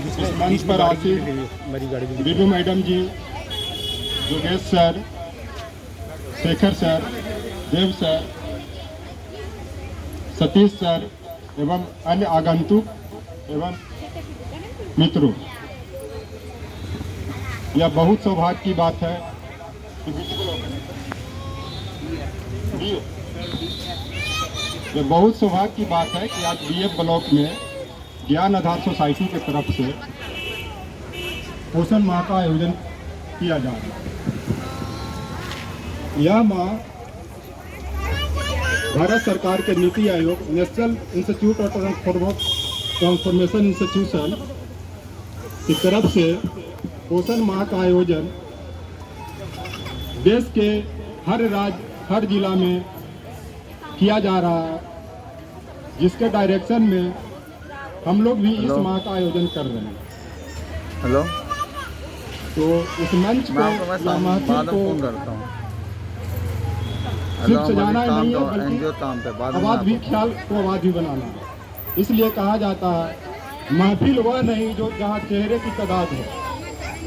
इस मंच पर आसीन बीबू मैडम जी, योगेश सर, शेखर सर, देव सर, सतीश सर एवं अन्य आगंतुक एवं मित्रों, यह बहुत सौभाग्य की बात है यह बहुत सौभाग्य की बात है कि आज बीएफ ब्लॉक में ज्ञान आधार सोसाइटी की तरफ से पोषण माह का आयोजन किया जा रहा है। यह माह भारत सरकार के NITI Aayog, national institute of transformation institution की तरफ से पोषण माह का आयोजन देश के हर राज्य, हर जिला में किया जा रहा है, जिसके डायरेक्शन में हम लोग भी इस माह का आयोजन कर रहे हैं। हेलो, तो इस मंच को या महफिल को सिर्फ सजाना ही नहीं है, बल्कि आवाज भी, ख्याल को आवाज भी बनाना है। इसलिए कहा जाता है महफिल वह नहीं जो जहाँ चेहरे की तादाद है,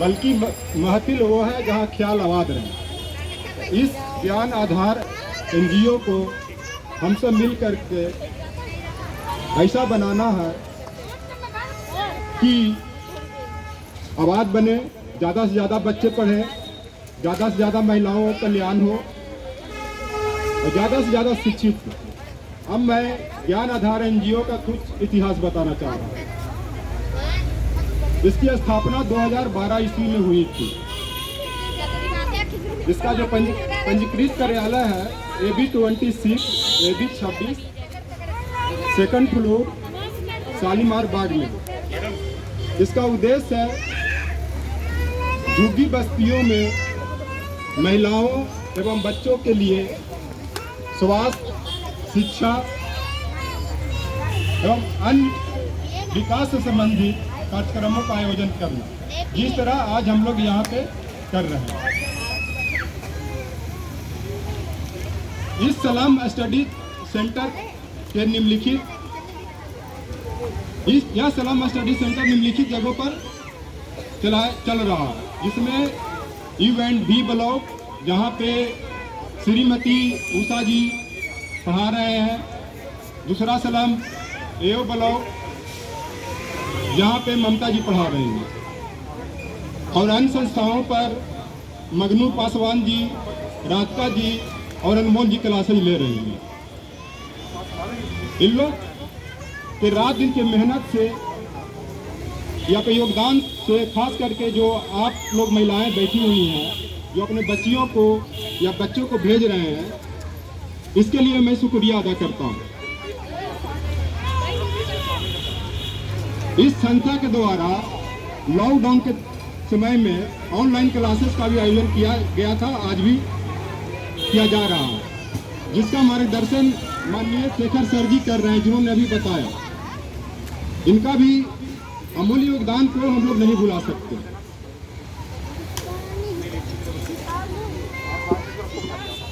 बल्कि महफिल वो है जहाँ ख्याल आबाद रहे। इस ज्ञान आधार एनजीओ को हम सब मिल करके ऐसा बनाना है कि आबाद बने, ज़्यादा से ज़्यादा बच्चे पढ़ें, ज़्यादा से ज़्यादा महिलाओं का कल्याण हो और ज़्यादा से ज़्यादा शिक्षित हो। अब मैं ज्ञान आधार एनजीओ का कुछ इतिहास बताना चाह रहा हूँ। इसकी स्थापना 2012 ईस्वी में हुई थी। इसका जो पंजीकृत कार्यालय है AB 26, AB 26, second floor, Shalimar Bagh में। इसका उद्देश्य है झुग्गी बस्तियों में महिलाओं एवं बच्चों के लिए स्वास्थ्य, शिक्षा एवं अन्य विकास से संबंधित कार्यक्रमों का आयोजन करना, जिस तरह आज हम लोग यहाँ पे कर रहे हैं। इस सलाम स्टडी सेंटर के निम्नलिखित यह सलाम स्टडी सेंटर निम्नलिखित जगहों पर चल रहा है, जिसमें U&B ब्लॉक, जहाँ पे श्रीमती उषा जी पढ़ा रहे हैं। दूसरा सलाम AO ब्लॉक, जहाँ पे ममता जी पढ़ा रही हैं। और अन्य संस्थाओं पर मगनू पासवान जी, राधिका जी और अनमोल जी क्लासेज ले रही हैं। इन लोग के रात दिन के मेहनत से या के योगदान से, खास करके जो आप लोग महिलाएं बैठी हुई हैं, जो अपने बच्चियों को या बच्चों को भेज रहे हैं, इसके लिए मैं शुक्रिया अदा करता हूँ। इस संस्था के द्वारा लॉकडाउन के समय में ऑनलाइन क्लासेस का भी आयोजन किया गया था, आज भी किया जा रहा है, जिसका मार्गदर्शन माननीय शेखर सर जी कर रहे हैं, जिन्होंने अभी बताया। इनका भी अमूल्य योगदान को हम लोग नहीं भुला सकते।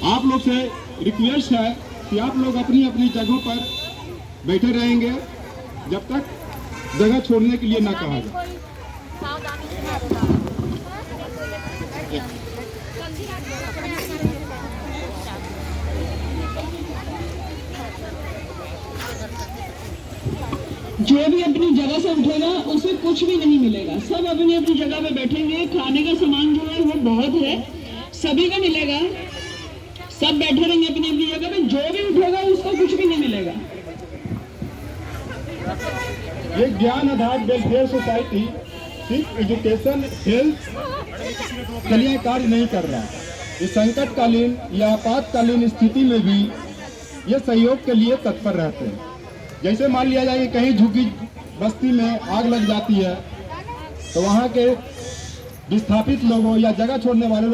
आप लोग से रिक्वेस्ट है कि आप लोग अपनी अपनी जगहों पर बैठे रहेंगे जब तक जगह छोड़ने के लिए ना कहा जाए। जो भी अपनी जगह से उठेगा उसे कुछ भी नहीं मिलेगा। सब अपनी अपनी जगह पे बैठेंगे। खाने का सामान जो है वो बहुत है, सभी को मिलेगा। सब बैठे रहेंगे अपनी अपनी जगह पे, जो भी उठेगा उसको कुछ भी नहीं मिलेगा। ये ज्ञान आधार वेलफेयर सोसाइटी सिर्फ एजुकेशन, हेल्थ के लिए कार्य नहीं कर रहा। इस संकटकालीन या आपातकालीन स्थिति में भी ये सहयोग के लिए तत्पर रहते हैं। जैसे मान लिया जाए कहीं झुग्गी बस्ती में आग लग जाती है, तो वहाँ के विस्थापित लोगों या जगह छोड़ने वाले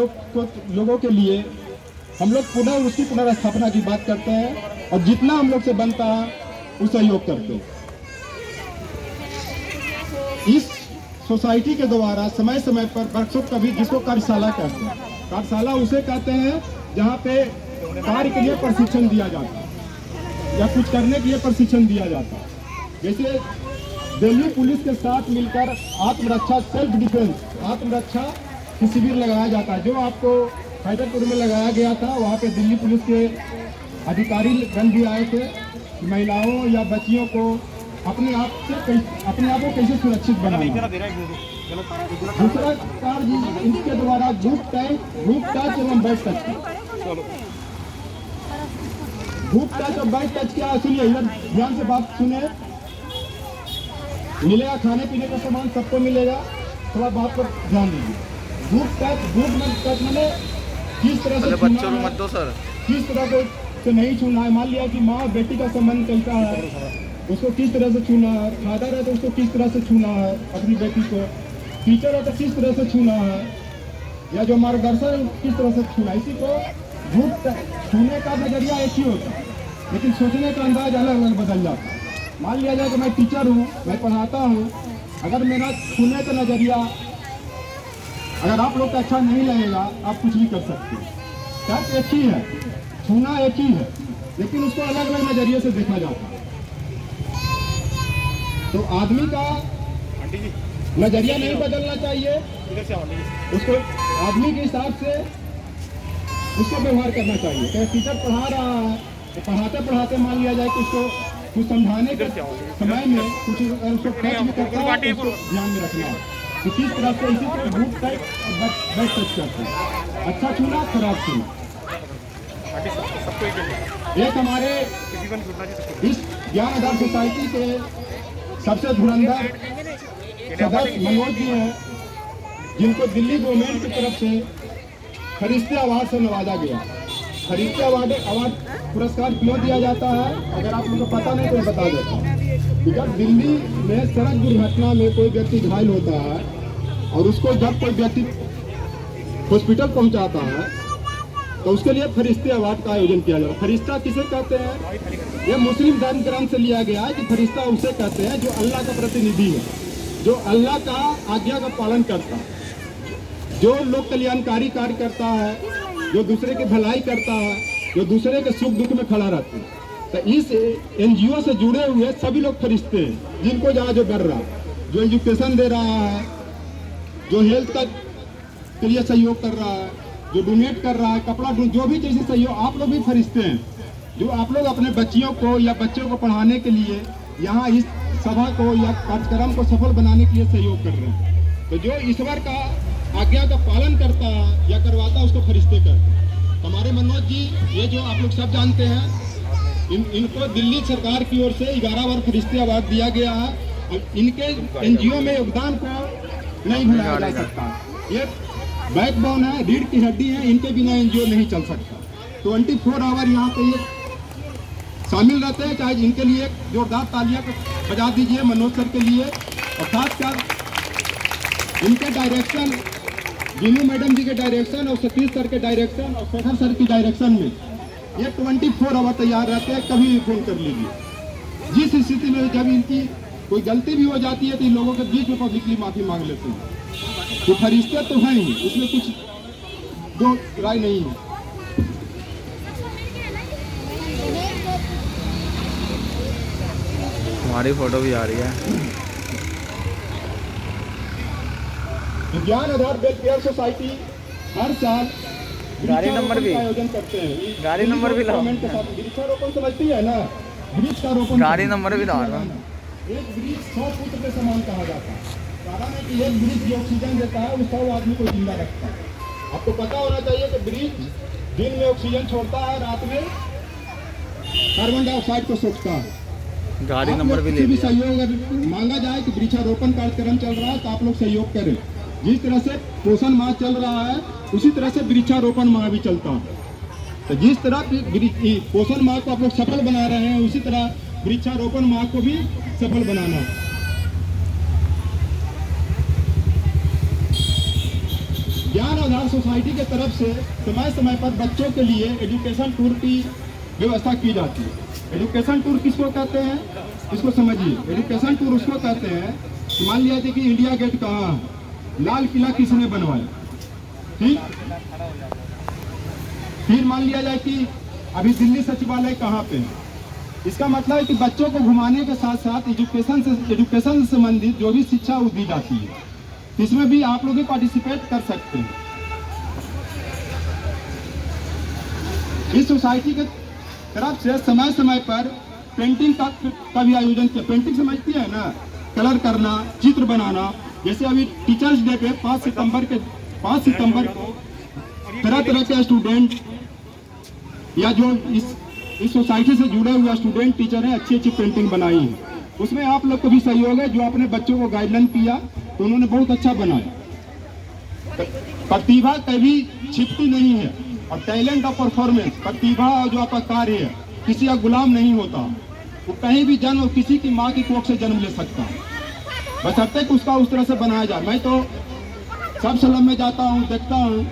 लोगों के लिए हम लोग पुनः उसकी पुनर्स्थापना की बात करते हैं और जितना हम लोग से बनता है वो सहयोग करते हैं। इस सोसाइटी के द्वारा समय समय पर वर्कशॉप का भी, जिसको कार्यशाला कहते हैं, कार्यशाला उसे कहते हैं जहाँ पे कार्य के लिए प्रशिक्षण दिया जाता है या कुछ करने के लिए प्रशिक्षण दिया जाता है। जैसे दिल्ली पुलिस के साथ मिलकर आत्मरक्षा सेल्फ डिफेंस आत्मरक्षा की शिविर लगाया जाता है, जो आपको हैदरपुर में लगाया गया था। वहाँ पे दिल्ली पुलिस के अधिकारी गण भी आए थे, महिलाओं या बच्चियों को अपने आप को कैसे सुरक्षित बनाना। दूसरा कार्य जी इसके द्वारा ग्रुप टच एवं बैक टच, ग्रुप टच और बैक टच क्या, सुनिए इधर ध्यान से बात सुने। मिलेगा खाने पीने का सामान सबको मिलेगा, थोड़ा बात पर ध्यान दीजिए। ग्रुप टच मैंने किस तरह से बच्चों को मत दो सर, किस तरह से नहीं छूना है। मान लिया कि माँ और बेटी का संबंध चलता है, उसको किस तरह से छूना है। फादर है तो उसको किस तरह से छूना है अपनी बेटी को। टीचर है तो किस तरह से छूना है, या जो मार्गदर्शन है किस तरह से छूना है। इसी को ग्रुप छूने का नजरिया एक ही होता है, लेकिन सोचने का अंदाज अलग अलग बदल जाता है। मान लिया जाए कि मैं टीचर हूँ, मैं पढ़ाता हूँ, अगर मेरा छूने का नजरिया अगर आप लोग का अच्छा नहीं लगेगा, आप कुछ भी कर सकते हैं। क्या एक ही है, छूना एक ही है, लेकिन उसको अलग अलग नजरिए से देखा जाता है। तो आदमी का नजरिया नहीं बदलना चाहिए, उसको आदमी के हिसाब से उसको व्यवहार करना चाहिए। तो टीचर पढ़ा रहा है तो पढ़ाते पढ़ाते मान लिया जाए कि उसको कुछ समझाने के समय में कुछ उसको टच भी करता है, उसको ध्यान में रखना है कि किस तरह से इसी तरह ग्रुप टच और बैक टच करते हैं। अच्छा छूना, खराब छूना। एक हमारे इस ज्ञान आधार सोसाइटी के सबसे धुरंधर सदस्य मनोज जी हैं, जिनको दिल्ली गवर्नमेंट की तरफ से फरिश्ते अवार्ड से नवाजा गया। फरिश्ते अवार्ड पुरस्कार क्यों दिया जाता है, अगर आप लोगों को पता नहीं तो मैं बता देता हूँ। जब दिल्ली में सड़क दुर्घटना में कोई व्यक्ति घायल होता है और उसको जब कोई व्यक्ति हॉस्पिटल पहुंचाता है तो उसके लिए फरिश्ते अवार्ड का आयोजन किया जाता है। फरिश्ता किसे कहते हैं, यह मुस्लिम धर्म ग्रंथ से लिया गया है कि फरिश्ता उसे कहते हैं जो अल्लाह का प्रतिनिधि है, जो अल्लाह का आज्ञा का पालन करता है, जो लोक कल्याणकारी कार्य करता है, जो दूसरे की भलाई करता है, जो दूसरे के सुख दुख में खड़ा रहता है। तो इस एनजीओ से जुड़े हुए सभी लोग फरिश्ते हैं, जिनको जहाँ जो कर रहा है, जो एजुकेशन दे रहा है, जो हेल्थ का के लिए सहयोग कर रहा है, जो डोनेट कर रहा है, कपड़ा जो भी चीज़ सहयोग, आप लोग भी फरिश्ते हैं, जो आप लोग अपने बच्चियों को या बच्चों को पढ़ाने के लिए यहाँ इस सभा को या कार्यक्रम को सफल बनाने के लिए सहयोग कर रहे हैं। तो जो ईश्वर का आज्ञा का पालन करता है या करवाता है, उसको फरिश्ते कहते हैं। हमारे मनोज जी, ये जो आप लोग सब जानते हैं, इनको दिल्ली सरकार की ओर से 11 बार फरिश्ते अवार्ड दिया गया है। और इनके एनजीओ में योगदान को नहीं भुलाया जा सकता। ये बैकबोन है, रीढ़ की हड्डी है, इनके बिना एनजीओ नहीं चल सकता। 24 आवर यहाँ पे ये शामिल रहते हैं। चाहे इनके लिए जोरदार तालियां बजा दीजिए मनोज सर के लिए। और खासकर इनके डायरेक्शन, जीनू मैडम जी के डायरेक्शन और सतीश सर के डायरेक्शन और शेखर सर की डायरेक्शन में ये 24 आवर तैयार रहते हैं, कभी भी फोन कर लीजिए। जिस स्थिति में जब इनकी कोई गलती भी हो जाती है तो इन लोगों के बीच में पब्लिकली माफी मांग लेते हैं। तो फरिश्ते तो हैं ही, उसमें कुछ दो राय नहीं है। हमारी फोटो भी आ रही है। ज्ञान आधार वेलफेयर सोसाइटी हर साल गाड़ी नंबर भी आयोजन करते हैं। गाड़ी नंबर भी लाओ। वृक्षारोपण समझती है ना, वृक्षारोपण गाड़ी नंबर भी लाओ। एक वृक्ष 100 पुत्र के समान कहा जाता है। कारण है कि एक वृक्ष जो ऑक्सीजन देता है वो 100 आदमी को जिंदा रखता है। आपको पता होना चाहिए कि वृक्ष दिन में ऑक्सीजन छोड़ता है, रात में कार्बन डाइऑक्साइड को सोखता है। गाड़ी नंबर भी ले भी सहयोग अगर मांगा जाए कि वृक्षारोपण कार्यक्रम चल रहा है तो आप लोग सहयोग करें। जिस तरह से पोषण माह चल रहा है उसी तरह से वृक्षारोपण माह भी चलता है। तो जिस तरह पोषण माह को आप लोग सफल बना रहे हैं, उसी तरह वृक्षारोपण माह को भी सफल बनाना है। ज्ञान आधार सोसाइटी के तरफ से समय समय पर बच्चों के लिए एजुकेशन टूर की व्यवस्था की जाती है। एजुकेशन टूर किसको कहते हैं, इसको समझिए। एजुकेशन टूर उसको कहते हैं कि मान लिया जाए कि इंडिया गेट कहाँ है, लाल किला किसने बनवाया, ठीक। फिर मान लिया जाए कि अभी दिल्ली सचिवालय कहाँ पे है, इसका मतलब है कि बच्चों को घुमाने के साथ साथ एजुकेशन से संबंधित जो भी शिक्षा वो दी जाती है, इसमें भी आप लोग भी पार्टिसिपेट कर सकते हैं। इस सोसाइटी के तरफ से समय समय पर पेंटिंग का भी आयोजन किया। पेंटिंग समझती है ना, कलर करना, चित्र बनाना। जैसे अभी टीचर्स डे पे 5 सितंबर को तरह तरह के स्टूडेंट या जो इस सोसाइटी से जुड़े हुए स्टूडेंट टीचर हैं, अच्छी अच्छी पेंटिंग बनाई है। उसमें आप लोग को भी सहयोग है। जो अपने बच्चों को गाइडलाइन किया तो उन्होंने बहुत अच्छा बनाया। प्रतिभा कभी छिपती नहीं है, और टैलेंट और परफॉर्मेंस, प्रतिभा और जो आपका कार्य है, किसी का गुलाम नहीं होता। वो कहीं भी जन्म किसी की माँ की कोख से जन्म ले सकता है, बशर्ते कि उसका उस तरह से बनाया जाए। मैं तो सब स्लम में जाता हूँ, देखता हूँ।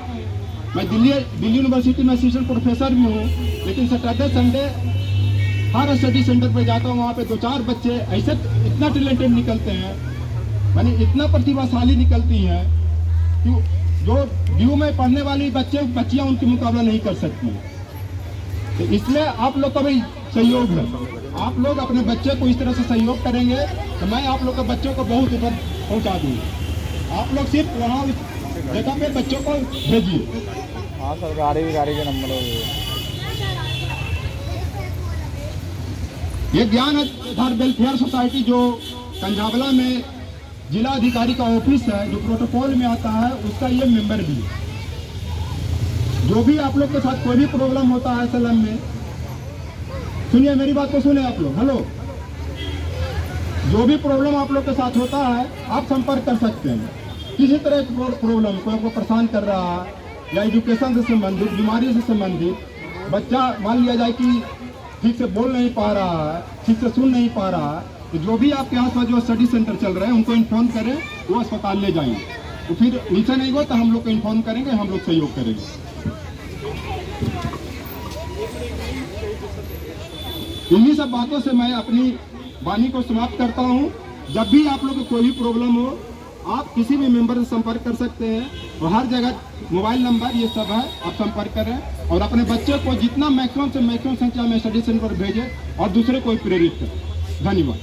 मैं दिल्ली यूनिवर्सिटी में असिस्टेंट प्रोफेसर भी हूँ, लेकिन सैटरडे संडे हर स्टडी सेंटर पर जाता हूँ। वहाँ पे 2-4 बच्चे ऐसे इतना टैलेंटेड निकलते हैं, यानी इतना प्रतिभाशाली निकलती हैं कि जो व्यू में पढ़ने वाली बच्चियाँ उनकी मुकाबला नहीं कर सकती। तो इसलिए आप लोग का भी सहयोग है। आप लोग अपने बच्चे को इस तरह से सहयोग करेंगे तो मैं आप लोग के बच्चों को बहुत ऊपर पहुंचा दूंगा। आप लोग सिर्फ वहाँ उस जगह पे बच्चों को भेजिए। हाँ सर, गाड़ी के नंबर हो गए। ये ज्ञान आधार वेलफेयर सोसाइटी जो कंझावला में जिला अधिकारी का ऑफिस है, जो प्रोटोकॉल में आता है, उसका ये मेंबर भी है। जो भी आप लोग के साथ कोई भी प्रॉब्लम होता है सलम में, सुनिए मेरी बात को, सुने आप लोग। हेलो, जो भी प्रॉब्लम आप लोग के साथ होता है आप संपर्क कर सकते हैं। किसी तरह की प्रॉब्लम कोई आपको परेशान कर रहा है, या एजुकेशन से संबंधित, बीमारी से संबंधित, बच्चा मान लिया जाए कि ठीक से बोल नहीं पा रहा है, ठीक से सुन नहीं पा रहा है, तो जो भी आपके आसपास जो स्टडी सेंटर चल रहे हैं उनको इन्फॉर्म करें, वो अस्पताल ले जाएंगे। तो फिर उनसे नहीं हो तो हम लोग को इन्फॉर्म करेंगे, हम लोग सहयोग करेंगे। इन्हीं सब बातों से मैं अपनी वाणी को समाप्त करता हूँ। जब भी आप लोग को कोई भी प्रॉब्लम हो, आप किसी भी मेंबर से संपर्क कर सकते हैं, और हर जगह मोबाइल नंबर ये सब है, आप संपर्क करें और अपने बच्चे को जितना मैक्सिमम से मैक्सिमम संख्या में स्टडी सेंटर पर भेजें और दूसरे को प्रेरित करें। धन्यवाद।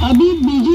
अभी बीजी